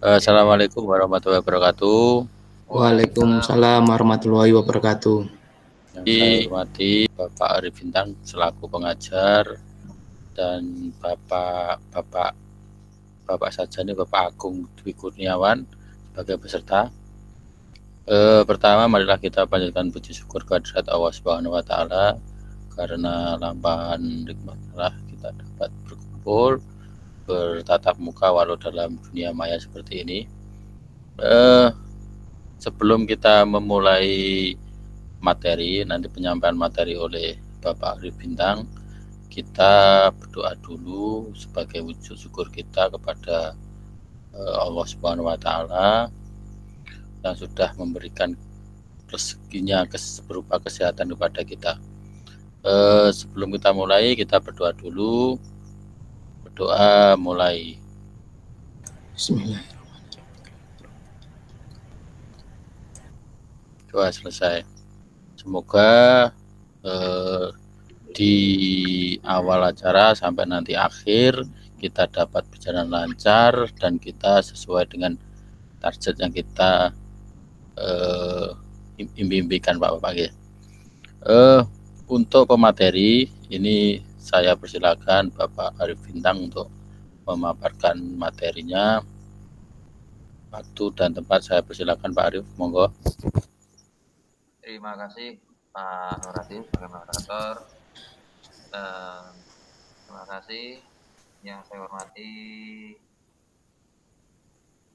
Assalamualaikum warahmatullahi wabarakatuh. Waalaikumsalam warahmatullahi wabarakatuh. Yang saya hormati Bapak Arif Bintang selaku pengajar dan Bapak Sajani Bapak Agung Dwi Kurniawan sebagai peserta. Pertama, marilah kita panjatkan puji syukur kehadirat Allah Subhanahu wa Ta'ala karena lampahan nikmat Allah kita dapat berkumpul bertatap muka walau dalam dunia maya seperti ini. Sebelum kita memulai materi, nanti penyampaian materi oleh Bapak Arif Bintang, kita berdoa dulu sebagai wujud syukur kita kepada Allah Subhanahu wa Ta'ala yang sudah memberikan rezekinya berupa kesehatan kepada kita. Sebelum kita mulai, kita berdoa dulu. Berdoa mulai. Bismillahirrahmanirrahim. Doa selesai. Semoga di awal acara sampai nanti akhir kita dapat berjalan lancar dan kita sesuai dengan target yang kita impikan Pak. Untuk pemateri ini saya persilakan Bapak Arif Bintang untuk memaparkan materinya. Waktu dan tempat saya persilakan Pak Arif, monggo. Terima kasih Pak Nuradi sebagai moderator. Terima kasih yang saya hormati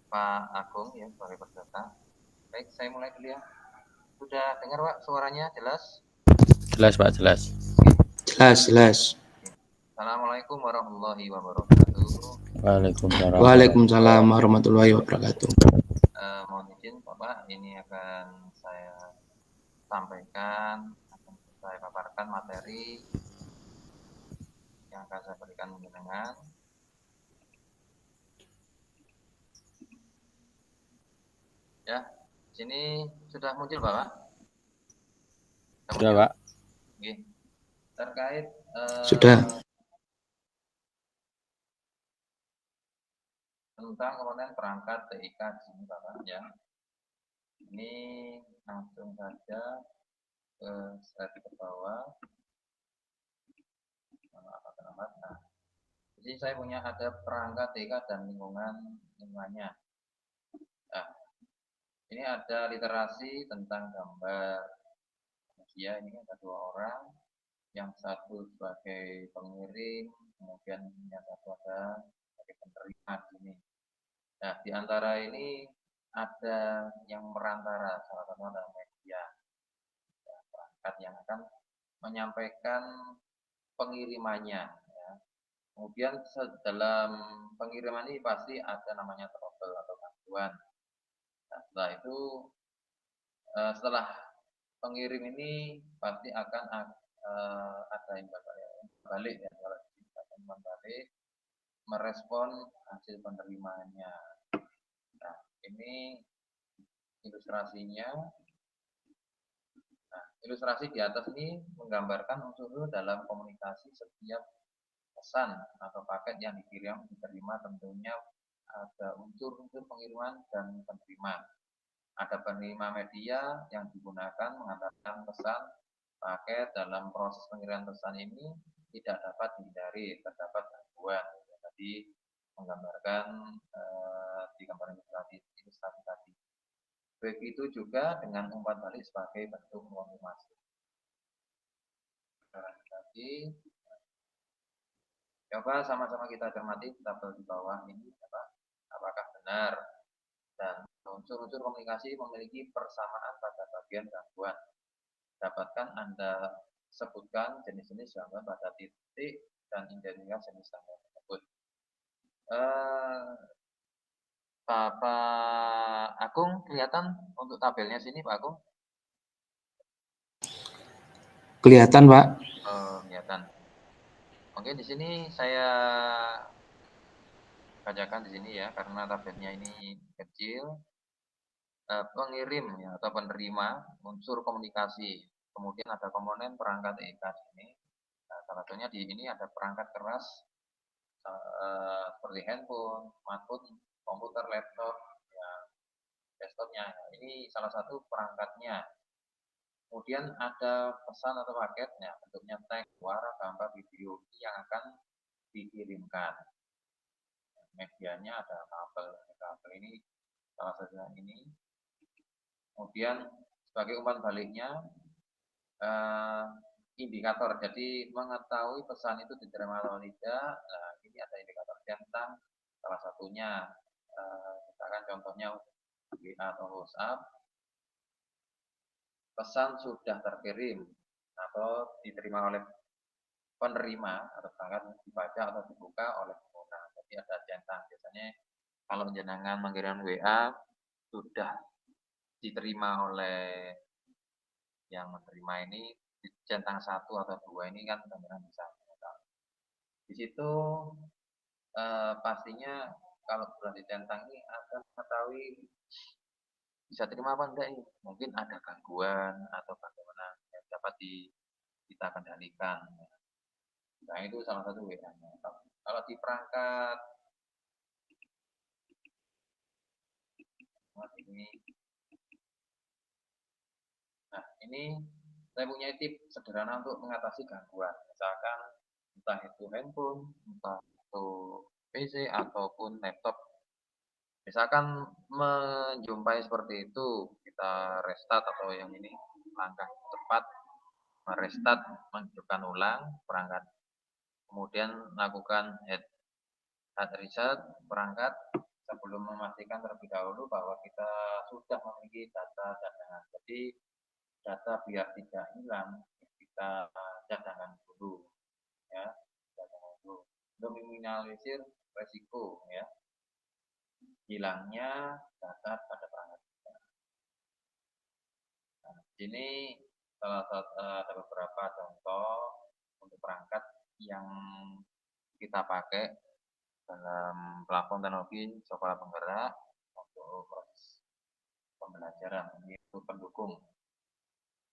Pak Agung ya sebagai peserta. Baik, saya mulai dulu ya. Sudah dengar Pak suaranya jelas? Jelas Pak, jelas. Jelas. Assalamualaikum warahmatullahi wabarakatuh. Waalaikumsalam warahmatullahi wabarakatuh. Mohon izin Bapak, ini akan saya sampaikan, akan saya paparkan materi yang akan saya berikan dengan ya. Sini sudah muncul Bapak? Sudah Pak. Oke. Terkait Sudah. Tentang komponen perangkat TIK di sini Bapak ya. Ini langsung saja ke slide ke bawah. Nah, jadi saya punya ada perangkat TIK dan lingkungannya. Nah, ini ada literasi tentang gambar. Ya, ini ada dua orang, yang satu sebagai pengirim, kemudian yang satu ada sebagai penerima di sini. Nah, di antara ini ada yang merantara, salah satu adalah media, perangkat yang akan menyampaikan pengirimannya. Ya. Kemudian dalam pengiriman ini pasti ada namanya trouble atau gangguan. Nah, setelah itu, setelah pengirim ini pasti akan ada imbal balik ya, kalau balik merespon hasil penerimanya. Nah, ini ilustrasinya. Nah, ilustrasi di atas ini menggambarkan unsur dalam komunikasi setiap pesan atau paket yang diterima tentunya ada unsur-unsur pengiriman dan penerima. Ada penerima media yang digunakan mengantarkan pesan paket. Dalam proses pengiriman pesan ini tidak dapat dihindari terdapat gangguan. Tadi menggambarkan di gambar ilustrasi tadi. Begitu juga dengan umpan balik sebagai bentuk konfirmasi. Lagi, coba sama-sama kita cermati tabel di bawah ini, apakah benar dan unsur-unsur komunikasi memiliki persamaan pada bagian gangguan. Dapatkan Anda sebutkan jenis-jenis gangguan pada titik dan identitas jenis gangguan tersebut. Pak Agung, kelihatan untuk tabelnya sini Pak Agung? Kelihatan Pak. Kelihatan. Oke, di sini saya bacakan di sini ya, karena tabelnya ini kecil. Pengirim ya, atau penerima unsur komunikasi. Kemudian ada komponen perangkat TIK ini. Nah, salah satunya di ini ada perangkat keras seperti handphone, smartphone, komputer, laptop, ya, desktopnya. Ini salah satu perangkatnya. Kemudian ada pesan atau paket, ya, bentuknya teks, suara, gambar, video yang akan dikirimkan. Medianya ada kabel ini salah satunya ini. Kemudian sebagai umpan baliknya indikator, jadi mengetahui pesan itu diterima atau tidak. Nah, ini ada indikator centang, salah satunya misalkan contohnya WA atau WhatsApp, pesan sudah terkirim atau diterima oleh penerima atau perangkat dibaca atau dibuka oleh pengguna. Jadi ada centang. Biasanya kalau jenengan mengirim WA sudah diterima oleh yang menerima ini centang 1 atau 2 ini kan teman-teman bisa mengetahui. Di situ pastinya kalau sudah dicentang ini akan mengetahui bisa terima apa enggak ini. Mungkin ada gangguan atau bagaimana yang dapat kita kendalikan. Nah, itu salah satu WA-nya. Kalau di perangkat ini, nah ini saya punya tips sederhana untuk mengatasi gangguan. Misalkan entah itu handphone, entah itu PC ataupun laptop. Misalkan menjumpai seperti itu, kita restart atau yang ini langkah cepat, merestart, menghidupkan ulang perangkat, kemudian lakukan hard reset perangkat sebelum memastikan terlebih dahulu bahwa kita sudah memiliki data cadangan. Jadi data biar tidak hilang, kita cadangan dulu, ya, cadangan dulu untuk meminimalisir resiko, ya, hilangnya data pada perangkat kita. Nah, ini salah satu ada beberapa contoh untuk perangkat yang kita pakai dalam platform teknologi sekolah penggerak untuk proses pembelajaran. Ini untuk pendukung.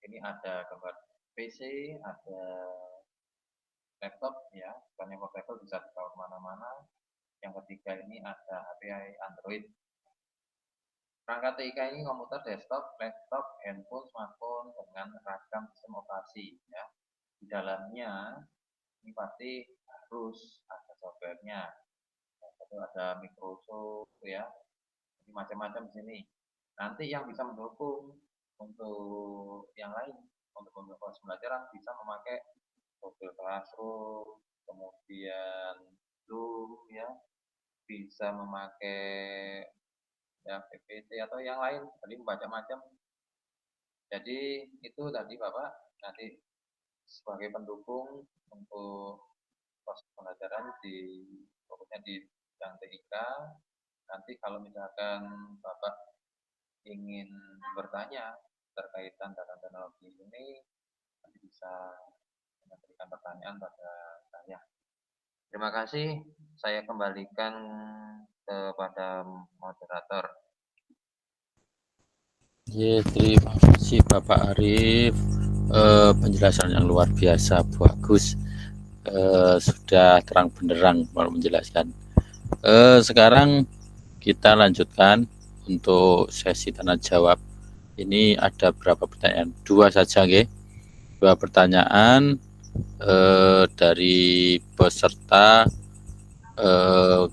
Ini ada gambar PC, ada laptop, ya, bukan portable, bisa dibawa kemana-mana. Yang ketiga ini ada API Android. Perangkat TIK ini komputer, desktop, laptop, handphone, smartphone dengan ragam sistem operasi, ya. Di dalamnya ini pasti harus ada softwarenya. Itu ada Microsoft, ya. Jadi macam-macam di sini. Nanti yang bisa mendukung untuk yang lain, untuk proses pembelajaran bisa memakai Google Classroom, kemudian Zoom, ya, bisa memakai ya PPT atau yang lain, tadi macam-macam. Jadi itu tadi Bapak, nanti sebagai pendukung untuk proses pembelajaran fokusnya di bidang TIK. Nanti kalau misalkan Bapak ingin bertanya terkaitan dengan teknologi ini, nanti bisa memberikan pertanyaan pada saya. Terima kasih, saya kembalikan kepada moderator. Ya, terima kasih Bapak Arif, penjelasan yang luar biasa, bagus, sudah terang benderang menjelaskan. Sekarang kita lanjutkan untuk sesi tanya jawab. Ini ada berapa pertanyaan? 2 saja, okay? 2 pertanyaan dari peserta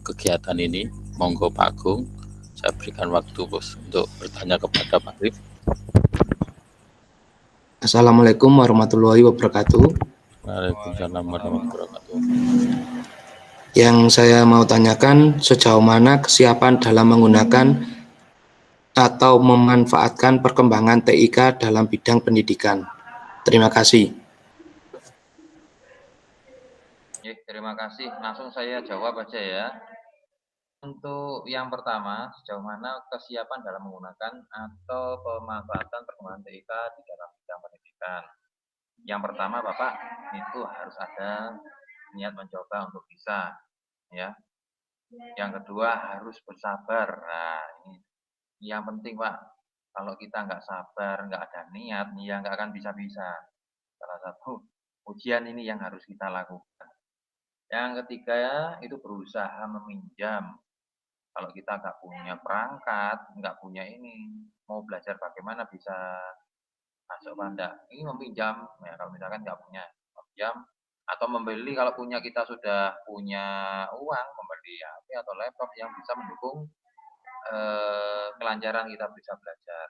kegiatan ini. Monggo Pak Agung, saya berikan waktu bos untuk bertanya kepada Pak Arif. Assalamualaikum warahmatullahi wabarakatuh. Waalaikumsalam warahmatullahi wabarakatuh. Yang saya mau tanyakan, sejauh mana kesiapan dalam menggunakan atau memanfaatkan perkembangan TIK dalam bidang pendidikan? Terima kasih. Terima kasih. Langsung saya jawab aja ya. Untuk yang pertama, sejauh mana kesiapan dalam menggunakan atau pemanfaatan perkembangan TIK di dalam bidang pendidikan. Yang pertama, Bapak, itu harus ada niat mencoba untuk bisa, ya. Yang kedua, harus bersabar. Nah, ini yang penting, Pak. Kalau kita nggak sabar, nggak ada niat, ya nggak akan bisa-bisa. Salah satu ujian ini yang harus kita lakukan. Yang ketiga, itu berusaha meminjam Kalau kita nggak punya perangkat, nggak punya ini, mau belajar bagaimana bisa masuk apa enggak? Ini meminjam, ya kalau misalkan nggak punya, meminjam atau membeli kalau punya kita sudah punya uang, membeli HP atau laptop yang bisa mendukung kelancaran kita bisa belajar.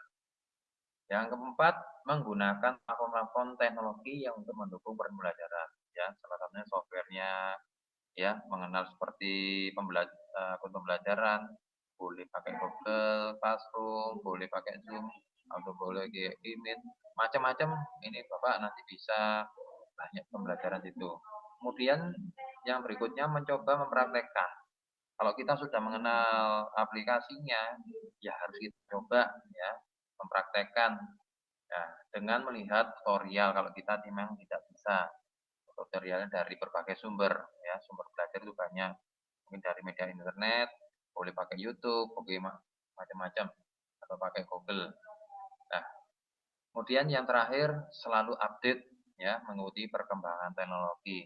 Yang keempat, menggunakan platform-platform teknologi yang untuk mendukung pembelajaran. Ya, salah satunya softwarenya, ya, mengenal seperti pembelajaran, boleh pakai Google Classroom, boleh pakai Zoom, atau boleh kayak Meet, macam-macam. Ini Bapak nanti bisa banyak pembelajaran itu. Kemudian yang berikutnya mencoba mempraktekkan. Kalau kita sudah mengenal aplikasinya, ya harus kita coba ya mempraktekkan ya, dengan melihat tutorial kalau kita memang tidak bisa. Tutorialnya dari berbagai sumber ya, sumber belajar itu banyak. Mungkin dari media internet, boleh pakai YouTube, boleh macam-macam atau pakai Google. Nah, kemudian yang terakhir selalu update ya, mengikuti perkembangan teknologi.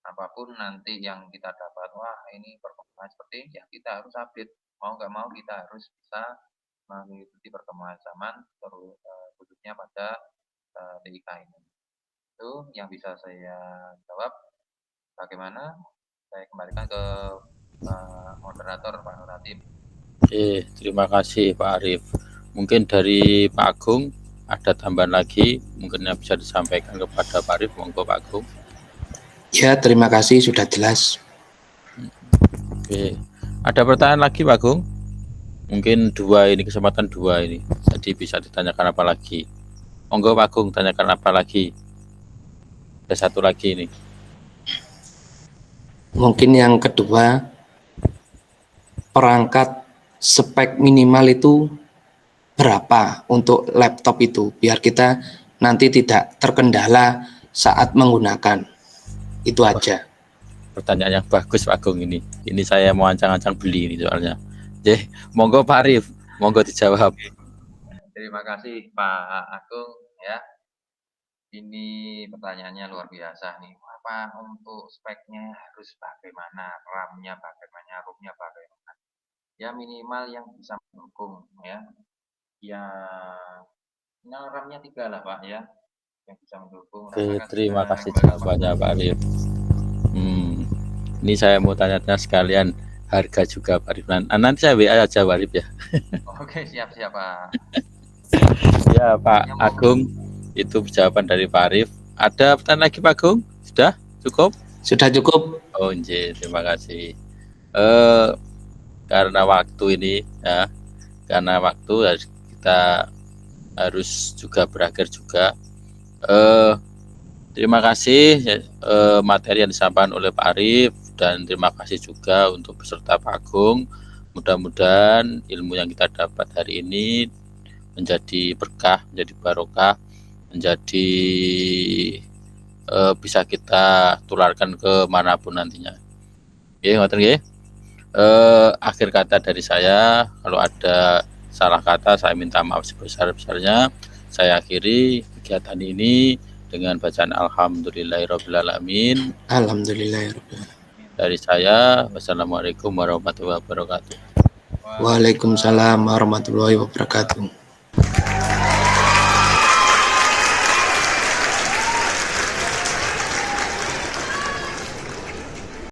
Apapun nanti yang kita dapat, wah ini perkembangan seperti ini, ya kita harus update. Mau nggak mau kita harus bisa mengikuti perkembangan zaman, khususnya pada TIK ini. Itu yang bisa saya jawab. Bagaimana? Saya kembalikan ke moderator Pak Nur Hatip. Oke, terima kasih Pak Arif. Mungkin dari Pak Agung ada tambahan lagi mungkin yang bisa disampaikan kepada Pak Arif. Monggo Pak Agung. Ya, terima kasih, sudah jelas. Oke, ada pertanyaan lagi Pak Agung? Mungkin dua ini, kesempatan dua ini. Jadi bisa ditanyakan apa lagi? Monggo Pak Agung, tanyakan apa lagi? Ada satu lagi ini. Mungkin yang kedua, perangkat spek minimal itu berapa untuk laptop itu, biar kita nanti tidak terkendala saat menggunakan. Itu aja. Pertanyaan yang bagus Pak Agung ini. Ini saya mau ancang-ancang beli ini soalnya. Monggo Pak Arif, monggo dijawab. Terima kasih Pak Agung ya. Ini pertanyaannya luar biasa nih. Apa untuk speknya harus bagaimana, RAM-nya bagaimana, ROM-nya bagaimana? Ya minimal yang bisa mendukung ya. Ya minimal RAM-nya 3 lah Pak ya. Yang bisa mendukung. Oke, terima kasih jawabannya Pak Arif. Ini saya mau tanya-tanya sekalian harga juga Pak Arif. Nanti saya WA aja Pak Arif ya. Oke, siap-siap Pak. Ya Pak Agung, itu jawaban dari Pak Arif. Ada pertanyaan lagi Pak Agung? Sudah cukup? Sudah cukup. Oh terima kasih. Karena waktu ini ya, karena waktu kita harus juga berakhir juga. Terima kasih materi yang disampaikan oleh Pak Arif, dan terima kasih juga untuk peserta Pak Agung. Mudah-mudahan ilmu yang kita dapat hari ini menjadi berkah, menjadi barokah, menjadi bisa kita tularkan ke manapun nantinya. Ngoten nggih. Akhir kata dari saya, kalau ada salah kata saya minta maaf sebesar-besarnya. Saya akhiri kegiatan ini dengan bacaan alhamdulillahirobbilalamin. Alhamdulillahirobbilalamin. Dari saya, wassalamualaikum warahmatullahi wabarakatuh. Waalaikumsalam warahmatullahi wabarakatuh.